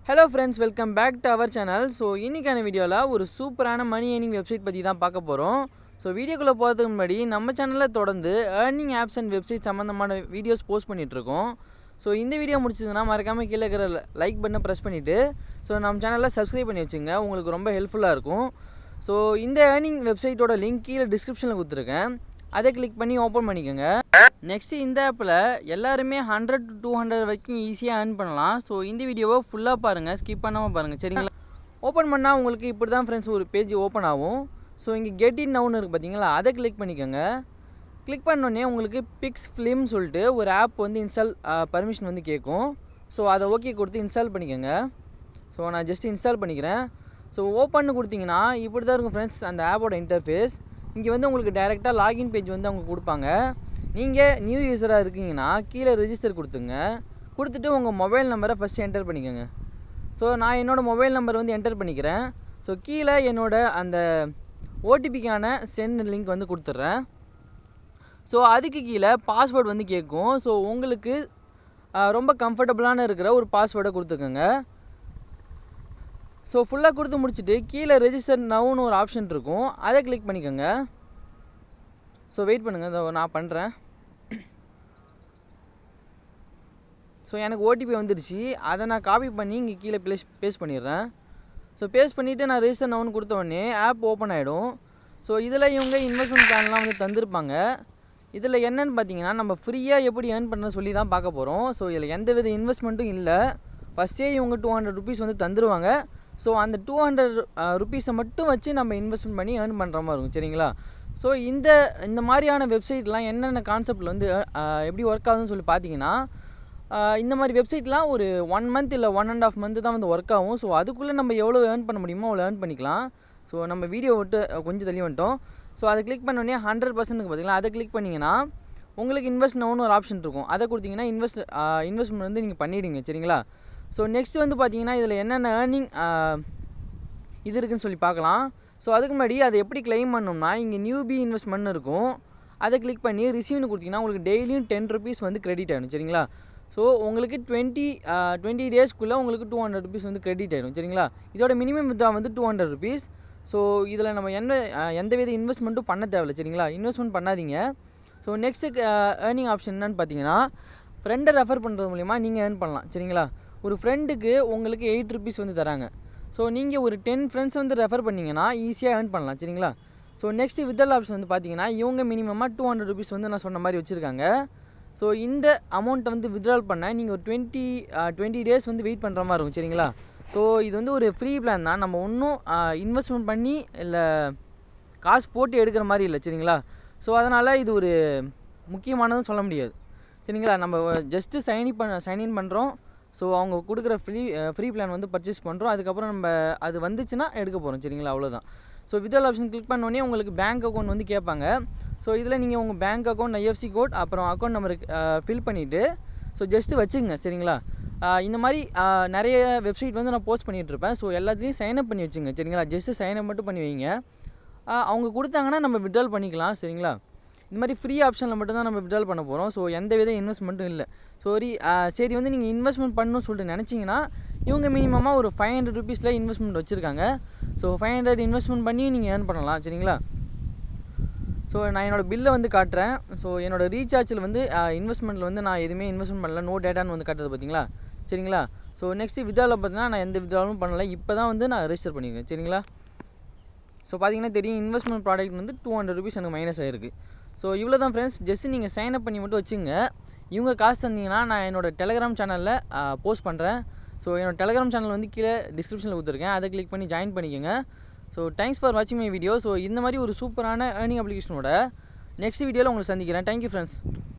Hello friends, welcome back to our channel. So இன்னைக்கான வீடியோல ஒரு சூப்பரான மணி ஏர்னிங் வெப்சைட் பத்தி தான் பார்க்க போறோம். ஸோ வீடியோக்குள்ள போகிறதுக்கு முன்னாடி நம்ம சேனல்ல தொடர்ந்து ஏர்னிங் ஆப்ஸ் அண்ட் வெப்சைட் சம்பந்தமான வீடியோஸ் போஸ்ட் பண்ணிட்டு இருக்கோம். ஸோ இந்த வீடியோ முடிச்சதுன்னா மறக்காம கீழே இருக்கிற லைக் பட்டனை ப்ரெஸ் பண்ணிட்டு ஸோ நம்ம சேனலை சப்ஸ்கிரைப் பண்ணி வச்சுங்க, உங்களுக்கு ரொம்ப ஹெல்ப்ஃபுல்லாக இருக்கும். ஸோ இந்த ஏர்னிங் வெப்சைட்டோட லிங்க் கீழே டிஸ்கிரிப்ஷனில் கொடுத்துருக்கேன், அதை கிளிக் பண்ணி ஓப்பன் பண்ணிக்கோங்க. நெக்ஸ்ட் இந்த ஆப்பில் எல்லாருமே 100 to 200 வரைக்கும் ஈஸியாக ஏர்ன் பண்ணலாம். ஸோ இந்த வீடியோவை ஃபுல்லாக பாருங்கள், ஸ்கிப் பண்ணாமல் பாருங்கள், சரிங்களா? ஓப்பன் பண்ணால் உங்களுக்கு இப்படி தான் ஃப்ரெண்ட்ஸ் ஒரு பேஜ் ஓப்பன் ஆகும். ஸோ இங்கே கெட் இன் நவுன்னு இருக்குது பார்த்தீங்களா, அதை கிளிக் பண்ணிக்கோங்க. கிளிக் பண்ணோடனே உங்களுக்கு பிக்ஸ் ஃபிலிம்னு சொல்லிட்டு ஒரு ஆப் வந்து இன்ஸ்டால் பர்மிஷன் வந்து கேட்கும். ஸோ அதை ஓகே கொடுத்து இன்ஸ்டால் பண்ணிக்கோங்க. ஸோ நான் ஜஸ்ட் இன்ஸ்டால் பண்ணிக்கிறேன். ஸோ ஓப்பன்னு கொடுத்தீங்கன்னா இப்படி தான் இருக்கும் ஃப்ரெண்ட்ஸ் அந்த ஆப்போட இன்டர்ஃபேஸ். இங்கே வந்து உங்களுக்கு டைரெக்டாக லாகின் பேஜ் வந்து அவங்க கொடுப்பாங்க. நீங்கள் நியூ யூஸராக இருக்கீங்கன்னா கீழே ரெஜிஸ்டர் கொடுத்துட்டு உங்கள் மொபைல் நம்பரை ஃபஸ்ட்டு என்டர் பண்ணிக்கோங்க. ஸோ நான் என்னோடய மொபைல் நம்பர் வந்து என்டர் பண்ணிக்கிறேன். ஸோ கீழே என்னோட அந்த ஓடிபிக்கான சென்ட் லிங்க் வந்து கொடுத்துட்றேன். ஸோ அதுக்கு கீழே பாஸ்வேர்டு வந்து கேட்கும். ஸோ உங்களுக்கு ரொம்ப கம்ஃபர்டபுளான இருக்கிற ஒரு பாஸ்வேர்டை கொடுத்துக்கோங்க. ஸோ ஃபுல்லாக கொடுத்து முடிச்சுட்டு கீழே ரெஜிஸ்டர் நவுன்னு ஒரு ஆப்ஷன் இருக்கும், அதை கிளிக் பண்ணிக்கோங்க. ஸோ வெயிட் பண்ணுங்கள், நான் பண்ணுறேன். ஸோ எனக்கு ஓடிபி வந்துடுச்சு, அதை நான் காப்பி பண்ணி இங்கே கீழே பேஸ்ட் பண்ணிடுறேன். ஸோ பேஸ்ட் பண்ணிவிட்டு நான் ரெஜிஸ்டர் நவுன்னு கொடுத்த உடனே ஆப் ஓப்பன் ஆகிடும். ஸோ இதில் இவங்க இன்வெஸ்ட்மெண்ட் பிளான்லாம் வந்து தந்திருப்பாங்க. இதில் என்னென்னு பார்த்தீங்கன்னா நம்ம ஃப்ரீயாக எப்படி ஏர்ன் பண்ண சொல்லி தான் பார்க்க போகிறோம். ஸோ இதில் எந்த வித இன்வெஸ்ட்மெண்ட்டும் இல்லை. ஃபஸ்ட்டே இவங்க 200 ருபீஸ் வந்து தந்துடுவாங்க. ஸோ அந்த 200 ருபீஸை மட்டும் வச்சு நம்ம இன்வெஸ்ட்மெண்ட் பண்ணி ஏர்ன் பண்ணுற மாதிரி இருக்கும், சரிங்களா? ஸோ இந்த மாதிரியான வெப்சைட்லாம் என்னென்ன கான்செப்டில் வந்து எப்படி ஒர்க் ஆகுதுன்னு சொல்லி பார்த்தீங்கன்னா, இந்த மாதிரி வெப்சைட்லாம் ஒரு 1 மந்த் இல்லை 1.5 மந்த் தான் வந்து ஒர்க் ஆகும். ஸோ அதுக்குள்ளே நம்ம எவ்வளோ ஏர்ன் பண்ண முடியுமோ அவ்வளோ ஏர்ன் பண்ணிக்கலாம். ஸோ நம்ம வீடியோ விட்டு கொஞ்சம் தள்ளி வந்துட்டோம். ஸோ அதை கிளிக் பண்ணோடனே 100% பார்த்தீங்களா, அதை கிளிக் பண்ணிங்கன்னா உங்களுக்கு இன்வெஸ்ட் நவுன்னு ஒரு ஆப்ஷன் இருக்கும், அதை கொடுத்தீங்கன்னா இன்வெஸ்ட்மெண்ட் வந்து நீங்கள் பண்ணிவிடுங்க, சரிங்களா? ஸோ நெக்ஸ்ட் வந்து பார்த்தீங்கன்னா இதில் என்னென்ன ஏர்னிங் இது இருக்குதுன்னு சொல்லி பார்க்கலாம். ஸோ அதுக்கு முன்னாடி அதை எப்படி கிளைம் பண்ணோம்னா இங்கே நியூபி இன்வெஸ்ட்மெண்ட் இருக்கும், அதை கிளிக் பண்ணி ரிசீவ்னு கொடுத்தீங்கன்னா உங்களுக்கு டெய்லியும் 10 ருபீஸ் வந்து கிரெடிட் ஆகிடும், சரிங்களா? ஸோ உங்களுக்கு 20 டேஸ்க்குள்ளே உங்களுக்கு 200 ருபீஸ் வந்து கிரெடிட் ஆகிடும், சரிங்களா? இதோட மினிமம் வித்ட்ரா வந்து 200 ருபீஸ். ஸோ இதில் நம்ம எந்த வித இன்வெஸ்ட்மெண்ட்டும் பண்ண தேவையில்ல, சரிங்களா? இன்வெஸ்ட்மெண்ட் பண்ணாதீங்க. ஸோ நெக்ஸ்ட்டு ஏர்னிங் ஆப்ஷன் என்னன்னு பார்த்தீங்கன்னா, ஃப்ரெண்டை ரெஃபர் பண்ணுறது மூலிமா நீங்கள் ஏர்ன் பண்ணலாம், சரிங்களா? ஒரு ஃப்ரெண்டுக்கு உங்களுக்கு 8 ருபீஸ் வந்து தராங்க. ஸோ நீங்கள் ஒரு 10 ஃப்ரெண்ட்ஸ் வந்து ரெஃபர் பண்ணிங்கன்னா ஈஸியாக ஏர்ன் பண்ணலாம், சரிங்களா? ஸோ நெக்ஸ்ட்டு வித்ட்ரால் ஆப்ஷன் வந்து பார்த்தீங்கன்னா இவங்க மினிமமாக 200 ருபீஸ் வந்து நான் சொன்ன மாதிரி வச்சுருக்காங்க. ஸோ இந்த அமௌண்ட்டை வந்து வித்ட்ரால் பண்ண நீங்கள் ஒரு 20 டேஸ் வந்து வெயிட் பண்ணுற மாதிரி இருக்கும், சரிங்களா? ஸோ இது வந்து ஒரு ஃப்ரீ பிளான் தான், நம்ம ஒன்றும் இன்வெஸ்ட்மெண்ட் பண்ணி இல்லை காசு போட்டு எடுக்கிற மாதிரி இல்லை, சரிங்களா? ஸோ அதனால் இது ஒரு முக்கியமானதுன்னு சொல்ல முடியாது, சரிங்களா? நம்ம ஜஸ்ட்டு சைன்இன் பண்ணுறோம். ஸோ அவங்க கொடுக்குற ஃப்ரீ பிளான் வந்து பர்ச்சேஸ் பண்ணுறோம், அதுக்கப்புறம் நம்ம அது வந்துச்சுன்னா எடுக்க போகிறோம், சரிங்களா? அவ்வளோதான். ஸோ வித்ட்ரால் ஆப்ஷன் கிளிக் பண்ணோடனே உங்களுக்கு பேங்க் அக்கௌண்ட் வந்து கேட்பாங்க. ஸோ இதில் நீங்கள் உங்கள் பேங்க் அக்கௌண்ட், ஐஎஃப்சி கோட், அப்புறம் அக்கௌண்ட் நம்பருக்கு ஃபில் பண்ணிவிட்டு ஸோ ஜஸ்ட்டு வச்சுங்க, சரிங்களா? இந்த மாதிரி நிறைய வெப்சைட் வந்து நான் போஸ்ட் பண்ணிகிட்ருப்பேன். ஸோ எல்லாத்துலேயும் சைன்அப் பண்ணி வச்சுங்க, சரிங்களா? ஜஸ்ட்டு சைன்அப் மட்டும் பண்ணி வைங்க. அவங்க கொடுத்தாங்கன்னா நம்ம வித்ட்ரால் பண்ணிக்கலாம், சரிங்களா? இந்த மாதிரி ஃப்ரீ ஆப்ஷனில் மட்டும்தான் நம்ம வித்ட்ரால் பண்ண போகிறோம். ஸோ எந்த வித இன்வெஸ்ட்மெண்ட்டும் இல்லை. சரி வந்து நீங்கள் இன்வெஸ்ட்மெண்ட் பண்ணணும்னு சொல்லிட்டு நினச்சிங்கன்னா இவங்க மினிமமாக ஒரு 500 ருபீஸில் இன்வெஸ்ட்மெண்ட் வச்சுருக்காங்க. ஸோ 500 இன்வெஸ்ட்மெண்ட் பண்ணி நீங்கள் ஏர்ன் பண்ணலாம், சரிங்களா? ஸோ நான் என்னோடய பில்லை வந்து காட்டுறேன். ஸோ என்னோடய ரீசார்ஜில் வந்து இன்வெஸ்ட்மெண்ட்டில் வந்து நான் எதுவுமே இன்வெஸ்ட்மெண்ட் பண்ணல, நோ டேட்டான்னு வந்து காட்டுறது பார்த்தீங்களா, சரிங்களா? ஸோ நெக்ஸ்ட்டு வித்ட்ராவில் பார்த்தீங்கன்னா நான் எந்த வித்ட்ராலும் பண்ணலை, இப்போ தான் வந்து நான் ரெஜிஸ்டர் பண்ணியிருக்கேன், சரிங்களா? ஸோ பார்த்தீங்கன்னா தெரியும், இன்வெஸ்ட்மெண்ட் ப்ராடக்ட் வந்து 200 ருபீஸ் எனக்கு மைனஸ் ஆகிருக்கு. ஸோ இவ்வளோ தான் ஃப்ரெண்ட்ஸ், ஜஸ்ட் நீங்கள் சைன்அப் பண்ணி மட்டும் வச்சுங்க. இவங்க காசு தந்தீங்கன்னா நான் என்னோடய டெலகிராம் சேனலில் போஸ்ட் பண்ணுறேன். ஸோ என்னோடய டெலகிராம் சேனல் வந்து கீழே டிஸ்கிரிப்ஷனில் கொடுத்துருக்கேன், அதை கிளிக் பண்ணி ஜாயின் பண்ணிக்கோங்க. ஸோ தேங்க்ஸ் ஃபார் வாட்சிங் மை வீடியோ. ஸோ இந்த மாதிரி ஒரு சூப்பரான ஏர்னிங் அப்ளிகேஷனோட நெக்ஸ்ட் வீடியோவில் உங்களை சந்திக்கிறேன். Thank you friends.